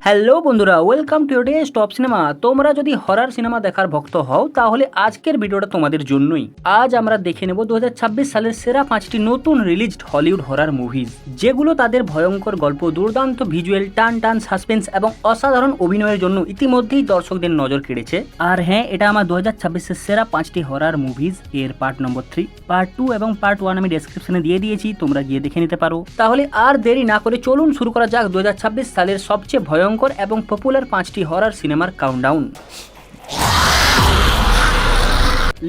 Hello বন্ধুরা, welcome to today top cinema. তোমরা যদি হরর সিনেমা দেখার ভক্ত হও তাহলে আজকের ভিডিওটা তোমাদের জন্যই। আজ আমরা দেখে নেব 2026 সালের সেরা 5টি নতুন রিলিজড হলিউড হরর মুভিজ, যেগুলো তাদের ভয়ঙ্কর গল্প, দুর্দান্ত ভিজুয়াল, টান টান সাসপেন্স এবং অসাধারণ অভিনয়ের জন্য ইতিমধ্যেই দর্শকদের নজর কেড়েছে। আর হ্যাঁ, এটা আমার 2026-এর সেরা 5টি হরর মুভিজ এর পার্ট নম্বর 3, পার্ট 2 এবং পার্ট 1 আমি ডেসক্রিপশনে দিয়ে দিয়েছি, তোমরা গিয়ে দেখে নিতে পারো। তাহলে আর দেরি না করে চলুন শুরু করা যাক 2026 সালের সবচেয়ে ভয়ঙ্কর এবং পপুলার 5টি হরর সিনেমার কাউন্টডাউন।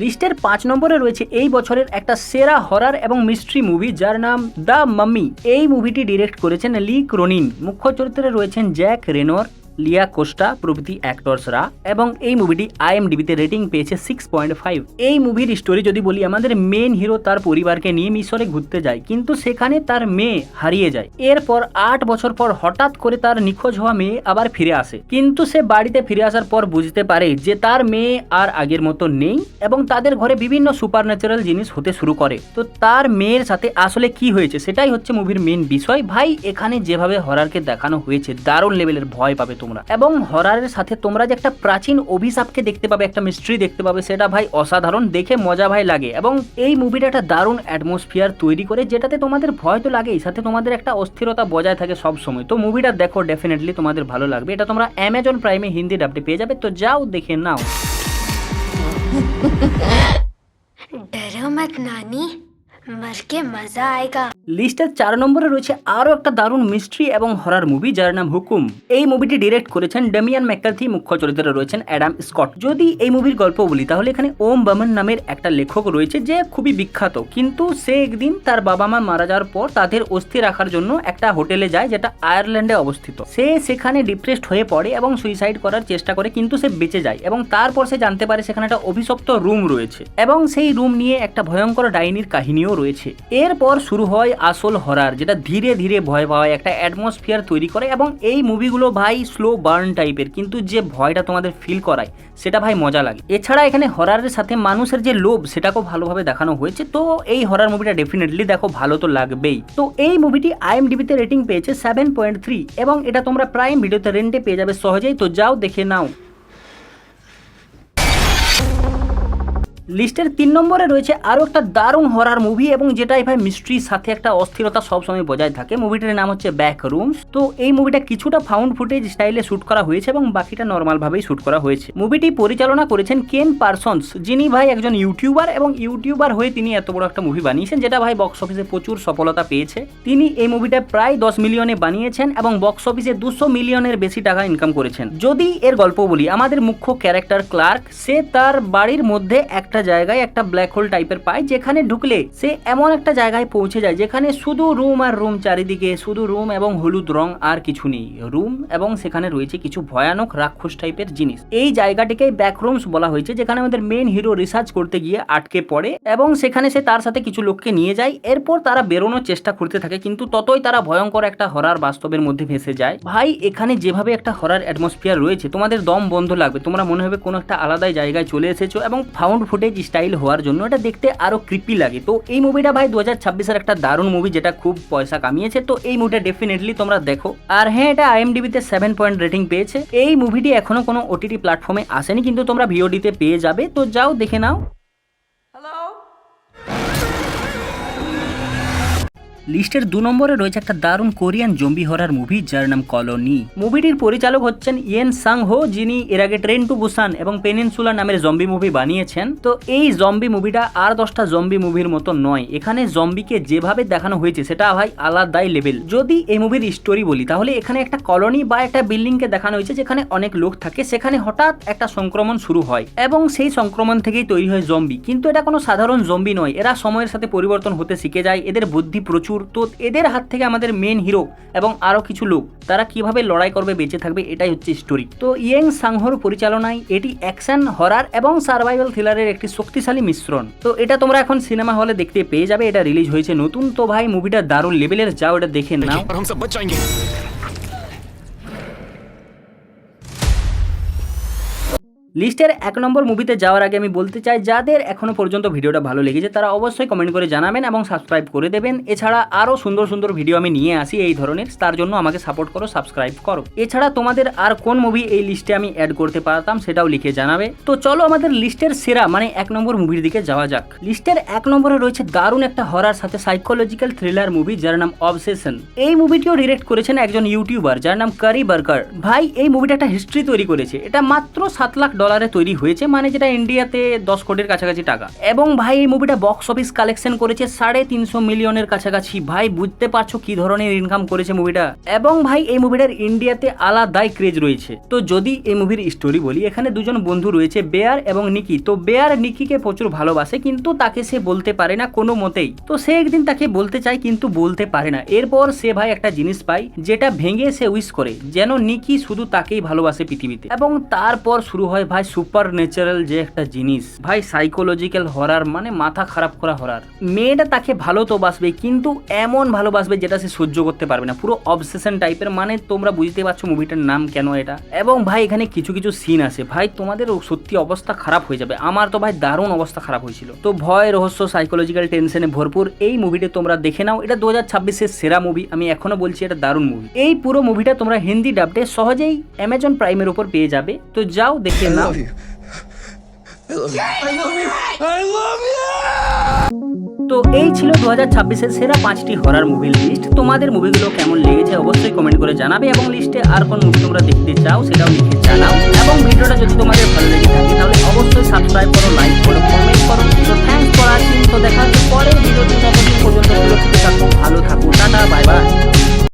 লিস্টের 5 নম্বরে রয়েছে এই বছরের একটা সেরা হরর এবং মিস্ট্রি মুভি, যার নাম দ্য মাম্মি। এই মুভিটি ডিরেক্ট করেছেন লি ক্রোনিন। মুখ্য চরিত্রে রয়েছেন জ্যাক রেনর, লিয়া কোস্টা প্রভৃতি অ্যাক্টরসরা, এবং এই মুভিটি আইএমডিবিতে রেটিং পেয়েছে 6.5। এই মুভির স্টোরি যদি বলি, আমাদের মেন হিরো তার পরিবারকে নিয়ে মিশরে ঘুরতে যায়, কিন্তু সেখানে তার মেয়ে হারিয়ে যায়। এরপর 8 বছর পর হঠাৎ করে তার নিখোঁজ হওয়া মেয়ে আবার ফিরে আসে, কিন্তু সে বাড়িতে ফিরে আসার পর বুঝতে পারে যে তার মেয়ে আর আগের মতো নেই এবং তাদের ঘরে বিভিন্ন সুপারন্যাচারাল জিনিস হতে শুরু করে। তো তার মেয়ের সাথে আসলে কি হয়েছে সেটাই হচ্ছে মুভির মেন বিষয়। ভাই, এখানে যেভাবে হররকে দেখানো হয়েছে, দারুণ লেভেলের ভয় পাবে তোমরা। এবং হররের সাথে তোমরা যে একটা প্রাচীন অভিশাপকে দেখতে পাবে, একটা মিস্ট্রি দেখতে পাবে, সেটা ভাই অসাধারণ, দেখে মজা ভাই লাগে। এবং এই মুভিটা একটা দারুণ অ্যাটমসফিয়ার তৈরি করে, যেটাতে তোমাদের ভয় তো লাগেই, সাথে তোমাদের একটা অস্থিরতা বজায় থাকে সব সময়। তো মুভিটা দেখো, ডেফিনেটলি তোমাদের ভালো লাগবে। এটা তোমরা অ্যামাজন প্রাইমে হিন্দি ডাবতে পেয়ে যাবে, তো যাও দেখে নাও। डरो मत नानी, मर के मजा आएगा। লিস্টের 4 নম্বরে রয়েছে আরও একটা দারুণ মিস্ট্রি এবং হরর মুভি, যার নাম হুকুম। এই মুভিটি ডিরেক্ট করেছেন ডেমিয়ান ম্যাককার্থি। মুখ্য চরিত্রে রয়েছেন অ্যাডাম স্কট। যদি এই মুভির গল্প বলি, তাহলে এখানে ওম বার্মান নামের একটা লেখক রয়েছে যে খুবই বিখ্যাত, কিন্তু সে একদিন তার বাবা মা মারা যাওয়ার পর তাদের অস্থি রাখার জন্য একটা হোটেলে যায়, যেটা আয়ারল্যান্ডে অবস্থিত। সে সেখানে ডিপ্রেসড হয়ে পড়ে এবং সুইসাইড করার চেষ্টা করে, কিন্তু সে বেঁচে যায়। এবং তারপর সে জানতে পারে সেখানে একটা অভিশপ্ত রুম রয়েছে এবং সেই রুম নিয়ে একটা ভয়ঙ্কর ডাইনির কাহিনীও রয়েছে। এরপর শুরু হয় আসল হরর, যেটা ধীরে ধীরে ভয় পাওয়ায় একটা অ্যাটমসফিয়ার তৈরি করে। এবং এই মুভিগুলো ভাই স্লো বার্ন টাইপের, কিন্তু যে ভয়টা তোমাদের ফিল করায় সেটা ভাই মজা লাগে। এছাড়া এখানে হররের সাথে মানুষের যে লোভ, সেটাকেও ভালোভাবে দেখানো হয়েছে। তো এই হরর মুভিটা ডেফিনেটলি দেখো, ভালো তো লাগবেই। তো এই মুভিটি আইএমডিবিতে রেটিং পেয়েছে 7.3 এবং এটা তোমরা প্রাইম ভিডিওতে রেন্টে পেয়ে যাবে সহজেই, তো যাও দেখে নাও। লিস্টের 3 নম্বরে রয়েছে আরও একটা দারুণ হরর মুভি, এবং যেটাই ভাই মিস্ট্রির সাথে একটা অস্থিরতা সবসময় বজায় থাকে। মুভিটার নাম হচ্ছে ব্যাক রুমস। তো এই মুভিটা কিছুটা ফাউন্ড ফুটেজ স্টাইলে শ্যুট করা হয়েছে এবং বাকিটা নর্মালভাবেই শ্যুট করা হয়েছে। মুভিটি পরিচালনা করেছেন কেন পারসন্স, যিনি ভাই একজন ইউটিউবার, এবং ইউটিউবার হয়ে তিনি এত বড় একটা মুভি বানিয়েছেন, যেটা ভাই বক্স অফিসে প্রচুর সফলতা পেয়েছে। তিনি এই মুভিটা প্রায় 10 মিলিয়নে বানিয়েছেন এবং বক্স অফিসে 200 মিলিয়নের বেশি টাকা ইনকাম করেছেন। যদি এর গল্প বলি, আমাদের মুখ্য ক্যারেক্টার ক্লার্ক, সে তার বাড়ির মধ্যে একটা জায়গায় একটা ব্ল্যাক হোল টাইপের পায়, যেখানে ঢুকলে সে এমন একটা জায়গায় পৌঁছে যায় যেখানে শুধু রুম আর রুম, চারিদিকে শুধু রুম এবং হলুদ রং, আর কিছু নেই, রুম, এবং সেখানে রয়েছে কিছু ভয়ানক রাক্ষস টাইপের জিনিস। এই জায়গাটিকে ব্যাক রুমস বলা হয়েছে, যেখানে আমাদের মেন হিরো রিসার্চ করতে গিয়ে আটকে পড়ে এবং সেখানে সে তার সাথে কিছু লোককে নিয়ে যায়। এরপর তারা বেরোনোর চেষ্টা করতে থাকে, কিন্তু ততই তারা ভয়ঙ্কর একটা হরর বাস্তবের মধ্যে ভেসে যায়। ভাই, এখানে যেভাবে একটা হরর অ্যাটমসফিয়ার রয়েছে, তোমাদের দম বন্ধ লাগবে, তোমরা মনে হবে কোনো একটা আলাদাই জায়গায় চলে এসেছো, এবং ফাউন্ড ফুটেজ স্টাইল হওয়ার জন্য এটা দেখতে আরো ক্রিপি লাগে। তো এই মুভিটা ভাই 2026-এর একটা দারুণ মুভি, যেটা খুব পয়সা কামিয়েছে। তো এই মুভিটা ডেফিনেটলি তোমরা দেখো। আর হ্যাঁ, এটা আইএমডিবিতে 7 পয়েন্ট রেটিং পেয়েছে। এই মুভিটি এখনো কোনো ওটিটি প্ল্যাটফর্মে আসেনি, কিন্তু তোমরা ভিওডিতে পেয়ে যাবে, তো যাও দেখে নাও। লিস্টের 2 নম্বরে রয়েছে একটা দারুণ কোরিয়ান জম্বি হরর মুভি, যার নাম কলোনি। মুভিটির পরিচালক হচ্ছেন ইয়েন সাং হো, যিনি এর আগে ট্রেন টু বুসান এবং পেনিনসুলা নামের জম্বি মুভি বানিয়েছেন। তো এই জম্বি মুভিটা আর 10টা জম্বি মুভির মতো নয়। এখানে জম্বিকে যেভাবে দেখানো হয়েছে সেটা ভাই আলাদাই লেভেল। যদি এই মুভির স্টোরি বলি, তাহলে এখানে একটা কলোনি বা একটা বিল্ডিংকে দেখানো হয়েছে, যেখানে অনেক লোক থাকে। সেখানে হঠাৎ একটা সংক্রমণ শুরু হয় এবং সেই সংক্রমণ থেকেই তৈরি হয় জম্বি। কিন্তু এটা কোনো সাধারণ জম্বি নয়, এরা সময়ের সাথে পরিবর্তন হতে শিখে যায়, এদের বুদ্ধি প্রচুর। তো এদের হাত থেকে আমাদের মেন হিরো এবং আরো কিছু লোক, তারা কিভাবে লড়াই করবে, বেঁচে থাকবে, এটাই হচ্ছে স্টোরি। তো ইয়েং সাংহোর পরিচালনায় এটি অ্যাকশন, হরর এবং সার্ভাইভাল থ্রিলারের একটি শক্তিশালী মিশ্রণ। তো এটা তোমরা এখন সিনেমা হলে দেখতে পেয়ে যাবে, এটা রিলিজ হয়েছে নতুন। তো ভাই, মুভিটা দারুণ লেভেলের, যাও এটা দেখে নাও। লিস্টের 1 নম্বর মুভিতে যাওয়ার আগে আমি বলতে চাই, যাদের এখনো পর্যন্ত ভিডিওটা ভালো লেগেছে তারা অবশ্যই কমেন্ট করে জানাবেন এবং সাবস্ক্রাইব করে দেবেন। এছাড়া আরও সুন্দর সুন্দর ভিডিও আমি নিয়ে আসি এই ধরনের, তার জন্য আমাকে সাপোর্ট করো, সাবস্ক্রাইব করো। এছাড়া তোমাদের আর কোন মুভি এই লিস্টে আমি অ্যাড করতে পারতাম সেটাও লিখে জানাবে। তো চলো আমাদের লিস্টের সেরা মানে 1 নম্বর মুভির দিকে যাওয়া যাক। লিস্টের 1 নম্বরে রয়েছে দারুণ একটা হরার সাথে সাইকোলজিক্যাল থ্রিলার মুভি যার নাম অবসেশন। এই মুভিটিও ডিরেক্ট করেছেন একজন ইউটিউবার যার নাম কারি বার্কার। ভাই এই মুভিটা একটা হিস্ট্রি তৈরি করেছে। এটা মাত্র $7 লাখ তৈরি হয়েছে, মানে যেটা ইন্ডিয়াতে 10 কোটির কাছাকাছি টাকা। এবং ভাই এই মুভিটা বক্স অফিস কালেকশন করেছে 350 মিলিয়নের কাছাকাছি। ভাই বুঝতে পারছো কি ধরনের ইনকাম করেছে মুভিটা। এবং ভাই এই মুভিটার ইন্ডিয়াতে আলাদাই ক্রেজ রয়েছে। তো যদি এই মুভির স্টোরি বলি, এখানে দুজন বন্ধু রয়েছে, বেয়ার এবং নিকি। তো বেয়ার নিকিকে প্রচুর ভালোবাসে, কিন্তু তাকে সে বলতে পারে না কোনো মতেই। তো সে একদিন তাকে বলতে চায় কিন্তু বলতে পারে না। এরপর সে ভাই একটা জিনিস পায় যেটা ভেঙে সে উইশ করে যেন নিকি শুধু তাকেই ভালোবাসে পৃথিবীতে। এবং তারপর শুরু হয় ভাই সুপার ন্যাচারাল যে একটা জিনিস, ভাই সাইকোলজিক্যাল হরার, মানে মাথা খারাপ করা হরার। মেয়েটা তাকে ভালো তো বাসবে, কিন্তু এমন ভালোবাসবে যেটা সে সহ্য করতে পারবে না, পুরো অবসেশন টাইপের। মানে তোমরা বুঝতে পারছো মুভিটার নাম কেন এটা। এবং ভাই এখানে কিছু কিছু সিন আছে ভাই তোমাদের সত্যি অবস্থা খারাপ হয়ে যাবে। আমার তো ভাই দারুণ অবস্থা খারাপ হয়েছিল। তো ভয়, রহস্য, সাইকোলজিক্যাল টেনশনে ভরপুর এই মুভিটা তোমরা দেখে নাও। এটা 2026-এর সেরা মুভি, আমি এখনো বলছি এটা দারুণ মুভি। এই পুরো মুভিটা তোমরা হিন্দি ডাবডে সহজেই অ্যামাজন প্রাইমের উপর পেয়ে যাবে। তো যাও দেখে নাও। তো এই ছিল 2026-এর সেরা 5টি হরার মুভির লিস্ট। তোমাদের মুভিগুলো কেমন লেগেছে অবশ্যই কমেন্ট করে জানাবে এবং লিস্টে আর কোন মুভি তোমরা দেখতে চাও সেটাও লিখে জানাও। এবং ভিডিওটা যদি তোমাদের ভালো লেগে থাকে তাহলে অবশ্যই সাবস্ক্রাইব করো, লাইক করো, কমেন্ট করো। তো থ্যাঙ্কস ফর ওয়াচিং। তো দেখা হচ্ছে পরের ভিডিওতে। ততদিন পর্যন্ত সুরক্ষিত থাকো, ভালো থাকো, টাটা, বাই বাই।